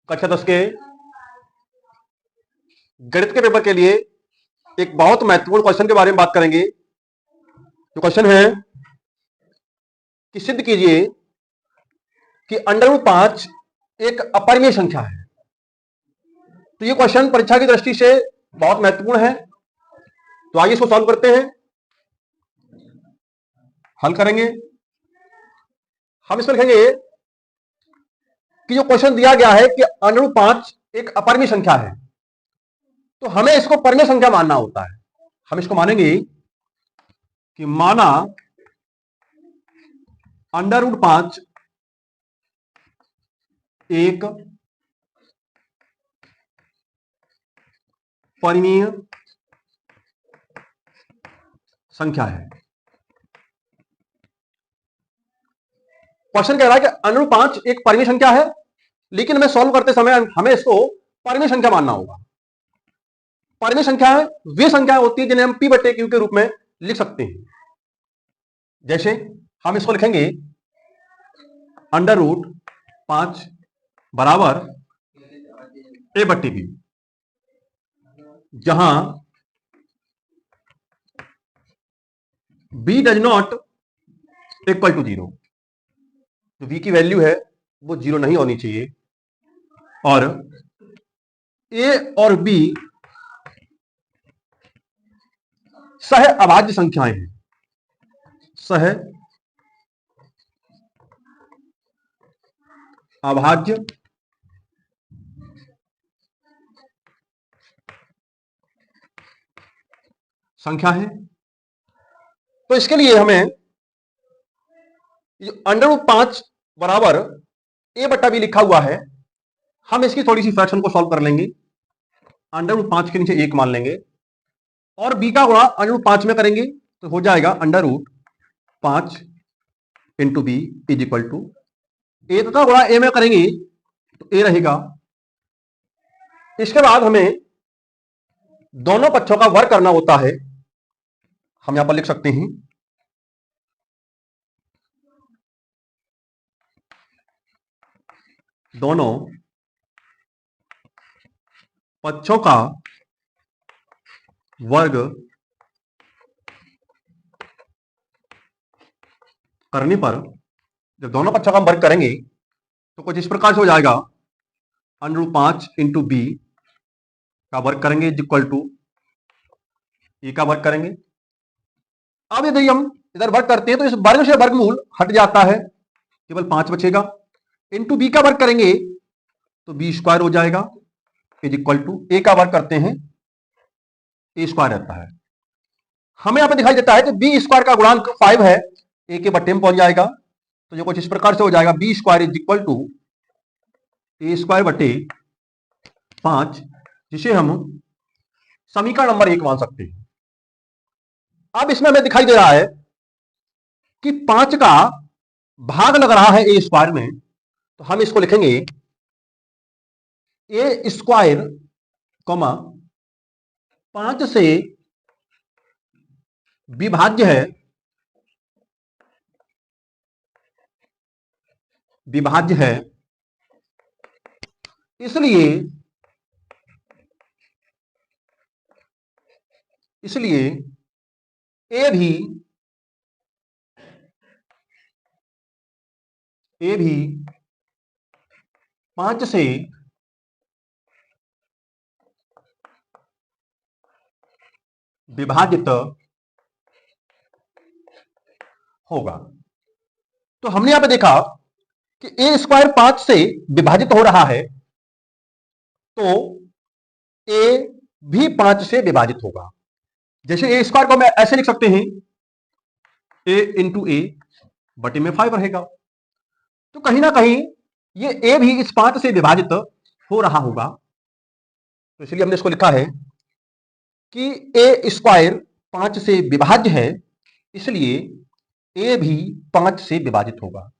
कक्षा 10 के गणित के पेपर के लिए एक बहुत महत्वपूर्ण क्वेश्चन के बारे में बात करेंगे। जो क्वेश्चन है कि सिद्ध कीजिए कि √5 एक अपरिमेय संख्या है। तो ये क्वेश्चन परीक्षा की दृष्टि से बहुत महत्वपूर्ण है। तो आइए इसको सॉल्व करते हैं, हल करेंगे। हम इसमें लिखेंगे कि जो क्वेश्चन दिया गया है कि √5 एक अपरिमेय संख्या है, तो हमें इसको परिमेय संख्या मानना होता है। हम इसको मानेंगे कि माना √5 एक परिमेय संख्या है। क्वेश्चन कह रहा है कि √5 एक परिमेय संख्या है, लेकिन हमें सॉल्व करते समय हमें इसको परिमेय संख्या मानना होगा। परिमेय संख्याएं वे संख्याएं होती है जिन्हें हम p/q के रूप में लिख सकते हैं। जैसे हम इसको लिखेंगे √5 बराबर a/b, जहां b does not equal to 0। जो v की वैल्यू है वो 0 नहीं होनी चाहिए, और a और b सह अभाज्य संख्याएं हैं। सह अभाज्य संख्या है। तो इसके लिए हमें √5 बराबर a/b लिखा हुआ है, हम इसकी थोड़ी सी फ्रैक्शन को सॉल्व कर लेंगे। √5 के नीचे 1 मान लेंगे और b का गुणा √5 में करेंगे तो हो जाएगा √5 into B is equal to a का गुणा a में करेंगे तो a रहेगा। इसके बाद हमें दोनों पक्षों का वर्ग करना होता है। हम यहां पर लिख सकते हैं दोनों पक्षों का वर्ग करने पर, जब दोनों पक्षों का हम वर्ग करेंगे तो कुछ इस प्रकार से हो जाएगा √5 इंटू बी का वर्ग करेंगे इज इक्वल टू ए का वर्ग करेंगे। अब यदि हम इधर वर्ग करते हैं तो इस वर्ग से वर्गमूल हट जाता है, केवल 5 बचेगा। इंटू बी का वर्ग करेंगे तो b² हो जाएगा इज इक्वल टू ए का वर्ग करते हैं a² रहता है। हमें यहां पर दिखाई देता है कि b² का गुणांक 5 है, ए के बट्टे में पहुंच जाएगा। तो जो कुछ इस प्रकार से हो जाएगा b² is equal to a² बटे 5, जिसे हम समीकरण नंबर 1 मान सकते हैं। अब इसमें हमें दिखाई दे रहा है कि 5 का भाग लग रहा है a² में, तो हम इसको लिखेंगे a², 5 से विभाज्य है, इसलिए ए भी 5 से विभाजित होगा। तो हमने यहां पे देखा कि a² 5 से विभाजित हो रहा है, तो a भी 5 से विभाजित होगा। जैसे a² को हम ऐसे लिख सकते हैं a इंटू ए बटे में 5 रहेगा। तो कहीं ना कहीं ये a भी इस 5 से विभाजित हो रहा होगा। तो इसलिए हमने इसको लिखा है कि a² 5 से विभाज्य है, इसलिए a भी 5 से विभाजित होगा।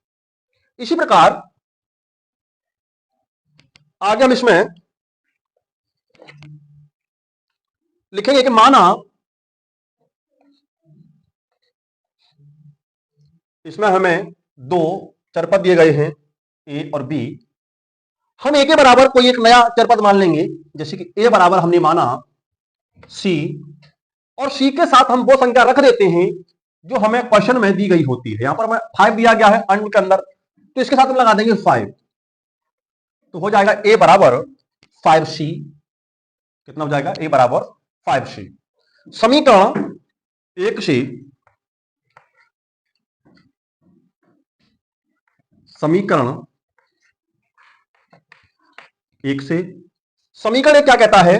इसी प्रकार आगे हम इसमें लिखेंगे कि माना इसमें हमें 2 चरपद दिए गए हैं a और b। हम ए के बराबर कोई एक नया चर पद मान लेंगे, जैसे कि ए बराबर हमने माना सी, और सी के साथ हम वो संख्या रख देते हैं जो हमें क्वेश्चन में दी गई होती है। यहां पर हमें 5 दिया गया है अंड के अंदर, तो इसके साथ हम लगा देंगे 5, तो हो जाएगा ए बराबर 5c। कितना हो जाएगा? ए बराबर 5c। समीकरण 1 से समीकरण 1 से समीकरण क्या कहता है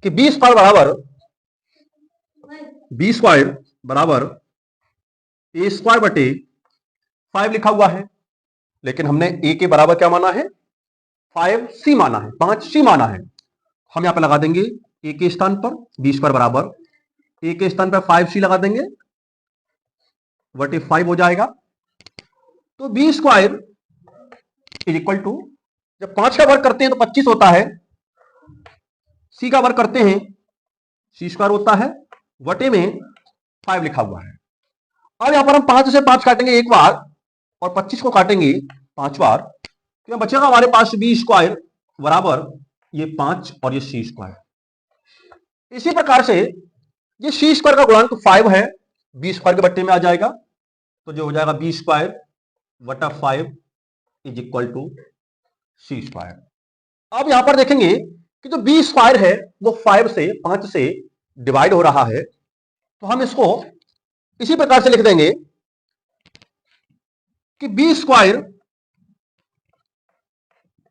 कि बी स्क्वायर बराबर ए स्क्वायर बटे 5 लिखा हुआ है, लेकिन हमने ए के बराबर क्या माना है? 5c माना है, 5c माना है। हम यहां पर लगा देंगे ए के स्थान पर बी स्क्वायर बराबर ए के स्थान पर 5c लगा देंगे, बटे 5 हो जाएगा। तो B square is equal to, जब 5 का वर्ग करते हैं तो 25 होता है, सी का वर्ग करते हैं सी स्क्वायर होता है, वटे में 5 लिखा हुआ है। अब यहां पर हम 5 से 5 काटेंगे एक बार और 25 को काटेंगे 5 बार, तो बचेगा हमारे पास बी स्क्वायर बराबर ये 5 और ये सी स्क्वायर। इसी प्रकार से ये सी स्क्वायर का गुणांक 5 है, बी स्क्वायर के बट्टे में आ जाएगा, तो जो हो जाएगा बी स्क्वायर बटा 5 is equal to C square. अब यहां पर देखेंगे कि जो बी स्क्वायर है वो 5 से डिवाइड हो रहा है, तो हम इसको इसी प्रकार से लिख देंगे कि बी स्क्वायर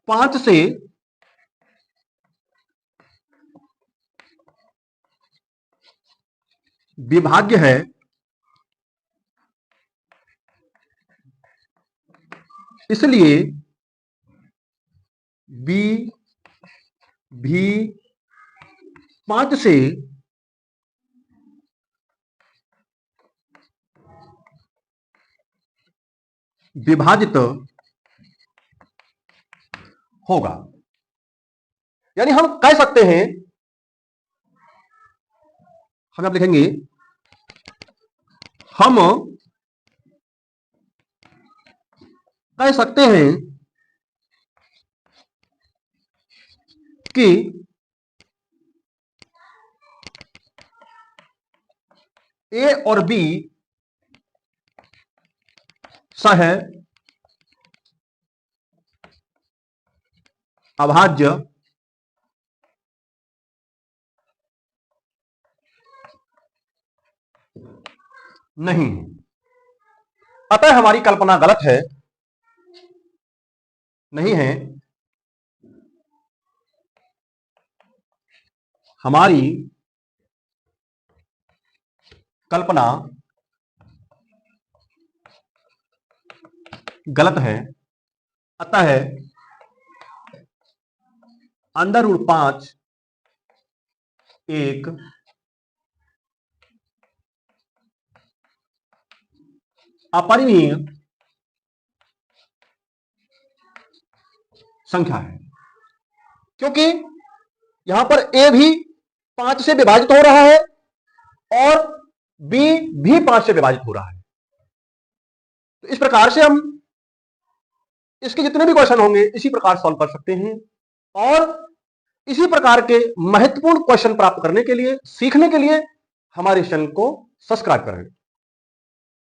5 से विभाज्य है, इसलिए बी भी 5 से विभाजित होगा। यानी हम कह सकते हैं, हम अब लिखेंगे, हम कह सकते हैं कि ए और बी सह अभाज्य नहीं। अतः हमारी कल्पना गलत है, नहीं है। हमारी कल्पना गलत है, अतः √5 एक अपरिमेय संख्या है, क्योंकि यहां पर ए भी 5 से विभाजित हो रहा है और बी भी 5 से विभाजित हो रहा है। तो इस प्रकार से हम इसके जितने भी क्वेश्चन होंगे इसी प्रकार सॉल्व कर सकते हैं, और इसी प्रकार के महत्वपूर्ण क्वेश्चन प्राप्त करने के लिए, सीखने के लिए हमारे चैनल को सब्सक्राइब करें।